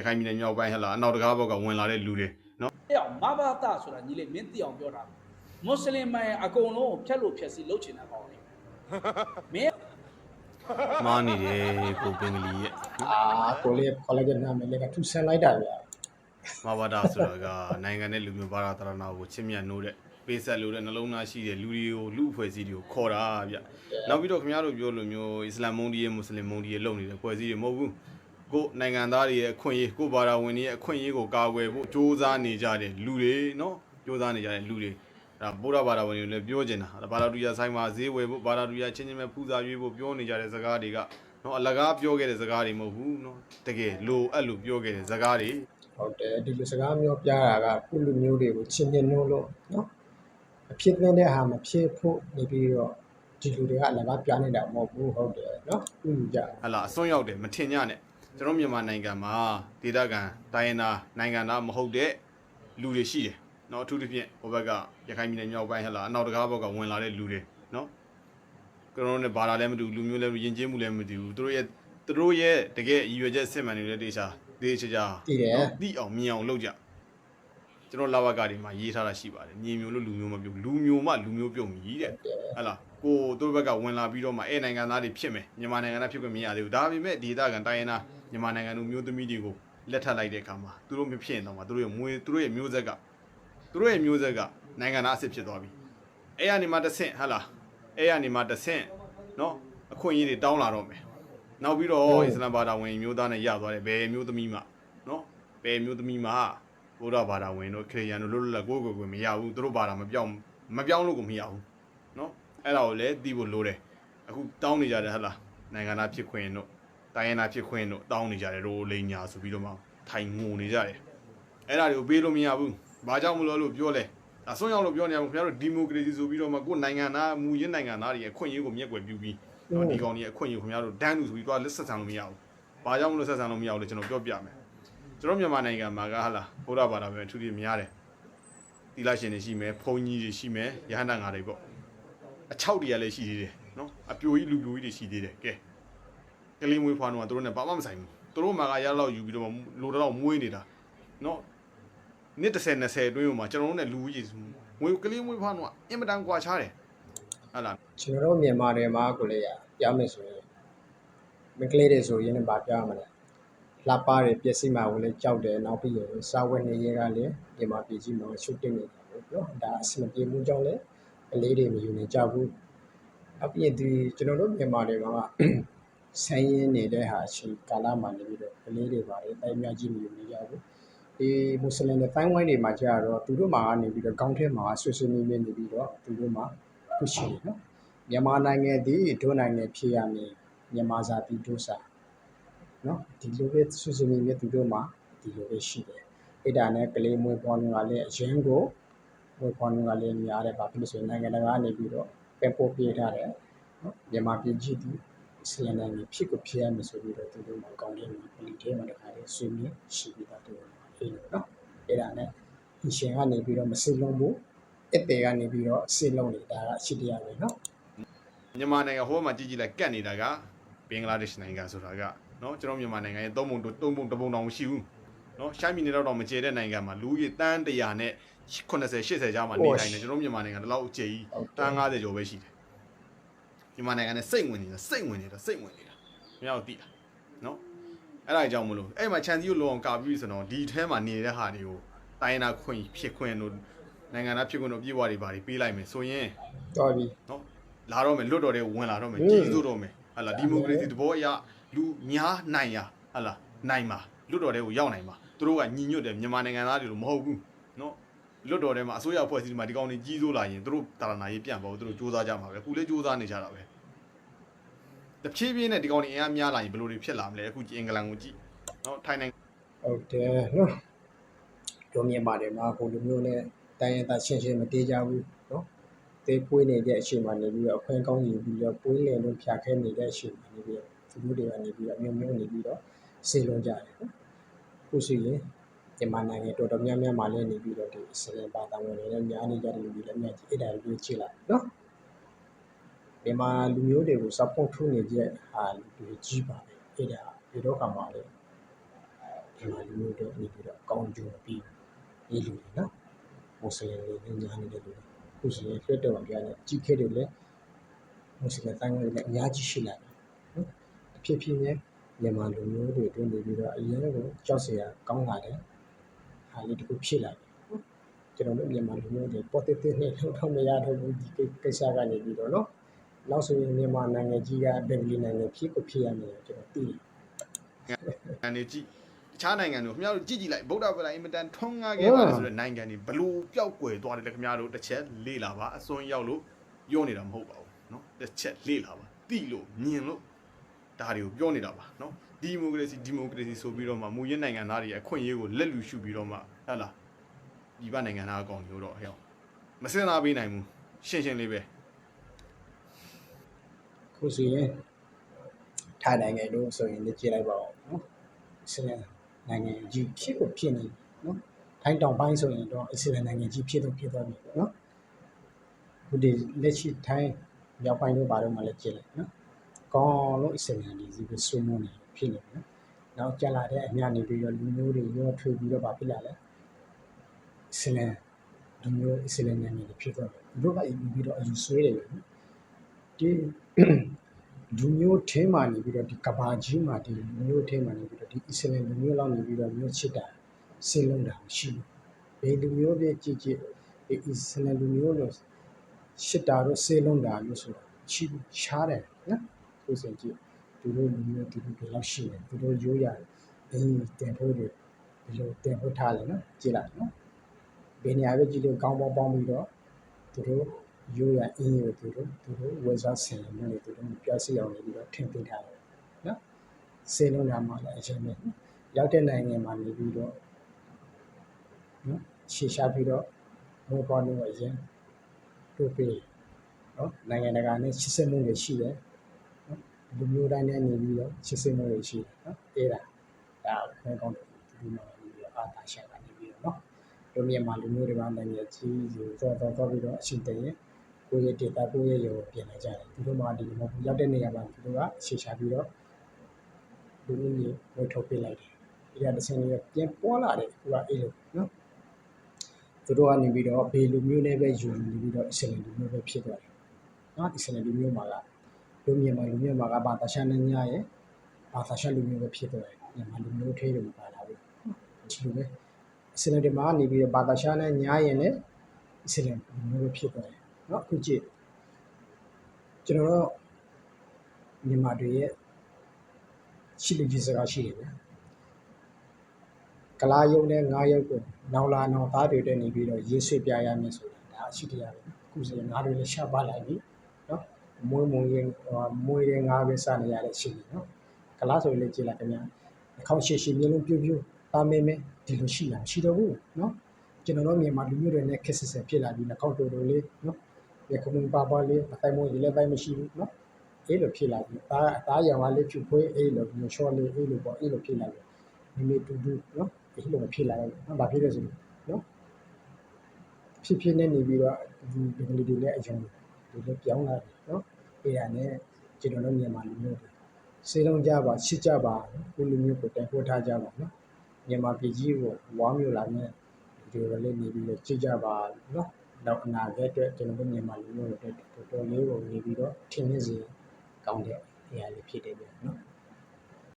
ခိုင်ပြည်နယ်မြောက်ပိုင်းဟလာအနောက်တကားဘောက်ကဝင်လာတဲ့လူတွေနော်မဘာသာဆိုတာညီလေးမင်းသိအောင်ပြောတာမွတ်စလင်မှန်အကုန်လုံးဖြတ်လို့ဖြတ်စီလုပ်ချင်တာကောင်းတယ်မင်းမားနေတယ်ကိုပင်ကလေးရဲ့ကိုလေးခေါ်လိုက်တဲ့နာမည်လေးကထူဆန်လိုက်တာဗျာမဘာသာဆိုတာကနိုင်ငံနဲ့လူမျိုးဘာသာတရဏကိုချစ်မြတ်နိုးတဲ့ပေးဆက်လို့တဲ့နှလုံးသားရှိတဲ့လူတွေကိုလူအဖွဲ့အစည်းတွေကိုခေါ်တာဗျနောက်ပြီးတော့ခင်ဗျားတို့ပြောလို့မျိုးအစ္စလာမ်မုန်းဒီရဲ့မွတ်စလင်မုန်းဒီရဲ့လုပ်နေတဲ့ဖွဲ့စည်းတွေမဟုတ်ဘူးကိုနိုင်ငံသားတွေရဲ့အခွင့်အရေးကိုဘာသာဝင်တွေရဲ့အခွင့်အရေးကိုကာကွယ်ဖို့စ조사နေကြတဲ့လူတွေနော်စ조사နေကြတဲ့လူတွေဒါဗုဒ္ဓဘာသာဝင်တွေလည်းပြောချင်တာဘာသာတူရဆိုင်မှာဈေးဝယ်ဖို့ဘာသာတူရချင်းချင်းပဲပူဇာရွေးဖို့ပြောနေကြတဲ့စကားတွေကနော်အလကားပြောခဲ့တဲ့စကားတွေမဟုတ်ဘူးနော်တကယ်လိုအဲ့လိုပြောခဲ့တဲ့စကားတွေဟုတ်တယ်ဒီလိုစကားမျိုးပြတာကခုလူမျိုးတွေကိုချင်းချင်းနှိုးလို့နော်အဖြစ်တဲ့ဟာမဖြစ်ဖို့နေပြီးတော့ဒီလူတွေကအလကားပြနေတာမဟုတ်ဘူးဟုတ်တယ်နော်ဥလူကြဟလာအစွန်းရောက်တယ်မထင်ကြနဲ့ကျွန်တော်မြန်မာနိုင်ငံမှာဒေသခံတိုင်းရင်းသားနိုင်ငံသားမဟုတ်တဲ့လူတွေရှိတယ်နော်အထူးသဖြင့်ဟိုဘက်ကရခိုင်ပြည်နယ်မြောက်ပိုင်းဟလာအနောက်တကားဘက်ကဝင်လာတဲ့လူတွေနော်ကျွန်တော်တို့ဘာသာလည်းမတူလူမျိုးလည်းယဉ်ကျေးမှုလည်းမတူဘူးသူတို့ရဲ့တကယ်ရည်ရွယ်ချက်စစ်မှန်နေတဲ့တေချာသိအောင်မြင်အောင်လုပ်ကြကျွန်တော်လာဝကတွေမှာရေးထားတာရှိပါတယ်ညီမျိုးလို့လူမျိုးမပြုတ်လူမျိုးမှလူမျိုးပြုတ်မြည်တဲ့ဟလာကိုတို့ဘက်ကဝင်လာပြီးတော့မှအဲ့နိုင်ငံသားတွေဖြစ်မယ်မြန်မာနိုင်ငံသားဖြစ်ခွင့်မရသေးဘူးဒါပေမဲ့ဒေသခံတိုင်းရင်းသားမြန်မာနိုင်ငံလူမျိုးသမီးတွေကိုလက်ထပ်လိုက်တဲ့အခါမှာသူတို့မဖြစ်ရင်တော့မှသူတို့ရဲ့မျိုးဆက်ကနိုင်ငံသားအစ်စ်ဖြစ်သွားပြီအဲ့ရနေမှာတစ်ဆင့်ဟလာအဲ့ရနေမှာတစ်ဆင့်နော်အခွင့်အရေးတွေတောင်းလာတော့မယ်နောက်ပြီးတော့အစ္စလာမ်ဘာသာဝင်မျိုးသားနဲ့ရသွားတယ်ဘယ်မျိုးသမီးမှနော်ဘယ်မျိုးသမီးမှဘုရားဘာသာဝင်တို့ခရစ်ယာန်တို့လွတ်လပ်ကိုမရဘူးသူတို့ဘာသာမပြောင်းလို့ကိုမရဘူးနော်အဲ့ဒါကိုလည်းသိဖို့လိုတယ်အခုတောင်းနေကြတယ်ဟလာနိုင်ငံသားဖြစ်ခွင့်တို့တိုင်းရင်းသားဖြစ်ခွင့်တို့တောင်းနေကြတယ်တို့လိန်ညာဆိုပြီးတော့မှထိုင်ငိုနေကြတယ်အဲ့ဒါတွေကိုပေးလို့မရဘူးဘာကြောင့်မလို့ပြောလဲအစွန်းရောက်လို့ပြောနေရမှာခင်ဗျားတို့ဒီမိုကရေစီဆိုပြီးတော့မှကိုယ်နိုင်ငံသားမူရင်းနိုင်ငံသားတွေရဲ့အခွင့်အရေးကိုမျက်ကွယ်ပြုပြီးတော့ဒီကောင်တွေရဲ့အခွင့်အရေးကိုခင်ဗျားတို့ဒန်းလူဆိုပြီးတော့လက်ဆက်ဆံလို့မရဘူးဘာကြောင့်မလို့ဆက်ဆံလို့မရဘူးလဲကျွန်တော်ပြောပြမယ်ကျွန်တော်မြန်မာနိုင်ငံမှာကဟလာဘုရားဘာသာပဲအထူးသဖြင့်များတယ်တိလရှင်တွေရှိမယ်ဘုန်းကြီးတွေရှိမယ်ရဟန္တာငါတွေပေါ့အချောက်တွေကလည်းရှိသေးတယ်နော်အပြိုကြီးလူပြိုကြီးတွေရှိသေးတယ်ကဲကလေးမွေးဖွားတော့သူတို့နဲ့ဘာမှမဆိုင်ဘူးသူတို့မှာကရလောက်ယူပြီးတော့လိုတော့မွေးနေတာနော်နှစ်30 20အတွင်းမှာကျွန်တော်တို့နဲ့လူကြီးမွေးကလေးမွေးဖွားတော့အင်မတန်ကွာခြားတယ်ဟုတ်လားကျွန်တော်တို့မြန်မာတွေမှာကိုလေရပြမယ်ဆိုရင်မကလေးတွေဆိုရင်လည်းဗာပြမှာလဲလှပတွေပျက်စီးမှာကိုလည်းကြောက်တယ်နောက်ပြီးရင်စာဝတ်နေရေးကလည်းမြန်မာပြည်ကြီးမှာရှုပ်တင်နေတာပေါ့နော်ဒါအဆင်ပြေမှုကြောင့်လည်းကလေးတွေမယူနေကြဘူးနောက်ပြီးရင်ဒီကျွန်တော်တို့မြန်မာတွေမှာဆိုင်ရင်းနေတဲ့ဟာရှိကာလမှာနေပြီးတော့ကလေးတွေပါတယ်တိုင်းများကြီးမယူနေကြဘူးဒီမွတ်စလင်တွေတိုင်းဝိုင်းတွေမှာကြာတော့သူတို့မှာကနေပြီးတော့ခေါင်းထဲမှာဆွဆွနေနေပြီးတော့သူတို့မှာခုရှိတယ်နော်မြန်မာနိုင်ငံဒီဒုနိုင်ငံဖြစ်ရမယ်မြန်မာဇာတိဒုစာနော်ဒီလိုပဲဆွဆွနေနေသူတို့မှာဒီလိုပဲရှိတယ်အဲ့ဒါနဲ့ကလေးမွေးဖွားနှုန်းကလည်းအရင်ကိုမွေးဖွားနှုန်းကလည်းများတယ်ဗာဖြစ်လို့ဆိုရင်နိုင်ငံတကာကနေပြီးတော့ပဲပို့ပေးထားတယ်နော်မြန်မာပြည်ကြီးဒီအစ္စလာမ်နိုင်ငံဖြစ်ကိုဖြစ်ရမယ်ဆိုပြီးတော့သူတို့မှာကောင်းတယ်ပြည်ထဲမှာတခါလေးဆွေးနွေးရှိပြီးသားတို့အေးနော်အဲ့ဒါနဲ့ဒီရှင်ကနေပြီးတော့မစစ်လုံးဘူးအစ်တဲ့ကနေပြီးတော့စစ်လုံးနေတာကအရှိတရားပဲနော်မြန်မာနိုင်ငံဟိုမှာကြည့်လိုက်ကတ်နေတာကဘင်္ဂလားဒေ့ရှ်နိုင်ငံဆိုတာကနော်ကျွန်တော်မြန်မာနိုင်ငံရဲ့သုံးပုံတောင်မရှိဘူးနော်ရှမ်းပြည်နယ်တော့မကျဲတဲ့နိုင်ငံမှာလူကြီးတန်း100နဲ့80 80ကြားမှာနေတိုင်းတယ်ကျွန်တော်မြန်မာနိုင်ငံတလောက်အကျယ်ကြီးတန်း90ကျော်ပဲရှိတယ်မြန်မာနိုင်ငံနဲ့စိတ်ဝင်နေတာမင်းတို့သိလားနော်အဲ့ဒါကြောင့်မလို့အဲ့မှာခြံစည်းကိုလောအောင်ကာပြီးဆိုတော့ဒီထဲမှာနေတဲ့ဟာတွေကိုတိုင်းနာခွင့်ဖြစ်ခွင့်တို့နိုင်ငံသားဖြစ်ခွင့်တို့ပြည်ဝါတွေပါပေးလိုက်မယ်ဆိုရင်တော်ပြီနော်လာတော့မယ်လွတ်တော်တွေဝင်လာတော့မယ်ကြီးစိုးတော့မယ်ဟာလာဒီမိုကရေစီတဘောအရလူများနိုင်ရဟာလာနိုင်ပါလွတ်တော်တွေကိုရောက်နိုင်ပါသူတို့ကညီညွတ်တယ်မြန်မာနိုင်ငံသားတွေလို့မဟုတ်ဘူးနော်လွတ်တော်ထဲမှာအစိုးရအဖွဲ့အစည်းတွေမှာဒီကောင်တွေကြီးစိုးလာရင်သူတို့တာရနာရေးပြန်ပေါ့သူတို့စူးစမ်းကြမှာပဲအခုလည်းစူးစမ်းနေကြတာပဲတဖြည်းဖြည်းနဲ့ဒီကောင်တွေအင်အားများလာရင်ဘယ်လိုတွေဖြစ်လာမလဲအခုကြည့်အင်္ဂလန်ကိုကြည့်နော်ထိုင်းနိုင်ငံဟုတ်တယ်နော်တို့မြန်မာတွေမှာကိုလူမျိုးနဲ့တိုင်းရင်းသားရှင်းမတေးကြဘူးနော်တေးပွေးနေတဲ့အချိန်မှာနေပြီးတော့အခွင့်ကောင်းယူပြီးတော့ပွေးလည်လို့ဖြာခဲနေတဲ့အချိန်မှာနေပြီးတော့သူတို့တွေကနေပြီးတော့မျိုးနေပြီးတော့ဆေးလုံးကြတယ်နော်ခုရှိရင်မြန်မာနိုင်ငံတော်တော်များများမှာလည်းနေပြီးတော့ဒီအစလင်ဘာသာဝင်တွေလည်းများနေကြတယ်လူတွေလည်းများအဲ့ဒါကိုကြည့်လိုက်နော်မြန်မာလူမျိုးတွေကို support ထုတ်နေတဲ့ဟာလူကြီးပါတယ်အဲ့ဒါဒီတော့ကမှလည်းထ မြန်မာလူမျိုးတွေနေပြီးတော့အကောင်းကျိုးပြီးဒီလူတွေနော်မွတ်စလင်တွေနဲ့ညာနေတဲ့လူတွေခုဆိုရင်လွှတ်တော်ပြရတယ်ကြီးခဲ့တယ်လေမွတ်စလင်တိုင်းတွေလည်းအများကြီးရှိလာတယ်နော်အဖြစ်ဖြစ်နဲ့မြန်မာလူမျိုးတွေတွင်နေပြီးတော့အရင်ကကြောက်စရာကောင်းလာတယ်ဟာလေးတစ်ခုဖြစ်လာတယ်ကျွန်တော်တို့မြန်မာလူမျိုးတွေ positive နဲ့ထုတ်ထုတ်မရတော့ဘူးဒီကိစ္စကနေပြီးတော့နော်နောက်ဆိုရင်မြန်မာနိုင်ငံကြီးကဘယ်လိုနိုင်ငံဖြစ်ရမလဲကျွန်တော်သိတယ် အနေကြည့်တခြားနိုင်ငံတို့ခင်ဗျားတို့ကြည့်လိုက်ဗုဒ္ဓဘာသာအင်မတန်ထွန်းကားခဲ့ပါတယ်ဆိုတဲ့နိုင်ငံတွေဘလို့ပျောက်ကွယ်သွားတယ်လေခင်ဗျားတို့တစ်ချက်လေ့လာပါအစွန်းရောက်လို့ပြောနေတာမဟုတ်ပါဘူးเนาะတစ်ချက်လေ့လာပါသိလို့မြင်လို့ဒါတွေကိုပြောနေတာပါเนาะဒီမိုကရေစီဆိုပြီးတော့မှမူရင်းနိုင်ငံသားတွေအခွင့်အရေးကိုလက်လူရှုပြီးတော့မှဟဲ့လားဒီဘနိုင်ငံသားအကောင်မျိုးတော့ဟဲ့မစင်စားပေးနိုင်ဘူးရှင်းလေးပဲ ခုဆိုရင်ထိုင်နိုင်ငံတို့ဆိုရင်လည်းကြည့်လိုက်ပါဦးနော်အစ္စလမ်နိုင်ငံကြီးဖြစ်နေနော်ထိုင်းတောင်ပိုင်းဆိုရင်တော့အစ္စလမ်နိုင်ငံကြီးဖြစ်သွားပြီနော်ခုဒီလက်ရှိထိုင်းမြောက်ပိုင်းတို့ဘာလို့မှလည်းကြည့်လိုက်နော်ကောင်းလို့အစ္စလမ်ကြီးစီကိုဆွေးနွေးနေဖြစ်နေနော်နောက်ကြလာတဲ့အများနေပြီးတော့လူမျိုးတွေရောထွေပြီးတော့ဗာဖြစ်လာလဲအစ္စလမ်လူမျိုးအစ္စလမ်နိုင်ငံတွေဖြစ်သွားတယ်သူတို့ကပြီးတော့အယူဆွဲတယ်နော်ဒီလူမျိုးထဲမှာနေပြီးတော့ဒီကဘာကြီးမှာဒီလူမျိုးထဲမှာနေပြီးတော့ဒီအစ္စလမ်လူမျိုးလောက်နေပြီးတော့မျိုးချစ်တာဆင်းလုံးတာမရှိဘူးဘယ်လူမျိုးပဲကြည့်ဒီအစ္စလမ်လူမျိုးလို့ရှစ်တာတော့ဆင်းလုံးတာလို့ဆိုတာရှိရှားတယ်နော်သူစင်ကြည့်သူတို့လူမျိုးဒီလောက်ရှိတယ်သူတို့ရိုးရတယ်တင်ဖို့တွေဒီလိုတင်ဖို့ထားတယ်နော်ကြည့်လိုက်နော်ဘယ်နေရာပဲကြည့်လို့ကောင်းပေါင်းပြီးတော့သူတို့ရိုးရအင်းရိုးသူတို့ဝယ်စားဆင်နေတယ်သူတို့ပြစီအောင်နေပြီးတော့ထင်သိထားတယ်နော်ဆင်းလုံးတာမှလည်းအချင်းပဲရောက်တဲ့နိုင်ငံမှာနေပြီးတော့နော်ရှေ့ရှားပြီးတော့ဘယ်ပေါ်လို့အရင်တို့ပေးနော်နိုင်ငံတကာနဲ့ရှစ်စက်မှုတွေရှိတယ်နော်လူမျိုးတိုင်းနဲ့နေပြီးတော့ရှစ်စက်မှုတွေရှိတယ်နော်အေးဒါခေါင်းကောင်းတယ်ဒီမှာနေပြီးတော့အာသာရှာကနေပြီးတော့နော်တို့မြန်မာလူမျိုးတွေပါနိုင်ငံကြီးဆိုတော့ပြီးတော့အရှင်တည်းကိုယ့်ရဲ့ဒေတာကိုယ့်ရဲ့ရုံပြင်လာကြတယ်သူတို့မှဒီမှာရောက်တဲ့နေရာမှာသူတို့ကရှေ့ရှားပြီးတော့လူမျိုးတွေဝတ်ထုတ်ပေးလိုက်တယ်ဒီကတစ်ဆင့်လေးပြန်ပေါ်လာတယ်သူကအေးလို့နော်သူတို့ကနေပြီးတော့ဘေလူမျိုးနဲ့ပဲယူနေပြီးတော့အစ္စလမ်လူမျိုးပဲဖြစ်သွားတယ်နော်အစ္စလမ်လူမျိုးမှာကလူမြန်မာလူမျိုးမှာကဘာသာရှာနဲ့ညရဲ့ဘာသာရှာလူမျိုးပဲဖြစ်သွားတယ်မြန်မာလူမျိုးထဲတွေပါလာပြီဒီလိုပဲအစ္စလမ်တွေမှာနေပြီးတော့ဘာသာရှာနဲ့ညရဲ့နဲ့အစ္စလမ်လူမျိုးပဲဖြစ်သွားတယ်နော်အခုကြည့်ကျွန်တော်တို့မြန်မာတွေရဲ့ရှိလူကြီးစကားရှိတယ်ဗျာကလာယုံနဲ့ငါးယုတ်ကိုနောင်လာနောင်သားတွေတက်နေပြီးတော့ရေးဆွေပြရမယ်ဆိုတာဒါအရှိတရားပဲအခုဆိုရင်ငါးတွေလည်းရှာပါလိုက်ပြီနော်မွေးတဲ့ငါးပဲစနေရတဲ့ရှိတယ်နော်ကလာဆိုရင်လည်းကြည့်လိုက်ခင်ဗျာအခေါက်ရှည်ရှည်မျိုးလုံးပြူတာမဲဒီလိုရှိလားရှိတော့ဘူးနော်ကျွန်တော်တို့မြန်မာလူမျိုးတွေနဲ့ခက်ဆက်ဖြစ်လာပြီးနှာခေါက်တိုလေးနော်ရခုံပါလေးအတိုင်းမွေးလည်းတိုင်းမရှိဘူးနော်အေးလိုဖြစ်လာပြီအသားရောင်ကလေးဖြူခွေးအေးလိုမျိုးချောလေးအေးလိုပေါ့အေးလိုဖြစ်လာပြီမိမိတူနော်ဒီလိုဖြစ်လာတယ်နော်ဘာဖြစ်လဲဆိုနော်ဖြစ်နေနေပြီးတော့ဒီလူတွေလည်းအယုံဒီလိုပြောင်းလာတယ်နော်အေးရနဲ့ကျွန်တော်တို့မြန်မာလူမျိုးတွေစေလုံးကြပါချစ်ကြပါကိုလူမျိုးကိုတန်ဖိုးထားကြပါနော်မြန်မာပြည်ကြီးကိုဝါမျိုးလာနဲ့ဒီလိုလေးနေပြီးတော့ချစ်ကြပါနော်နောက်အနာဂတ်အတွက်ကျွန်တော်တို့မြန်မာလူမျိုးတွေတော်တော်လေးကိုနေပြီးတော့ထင်မြင်စေကောင်းတဲ့အရာလေးဖြစ်တယ်ဗျာနော်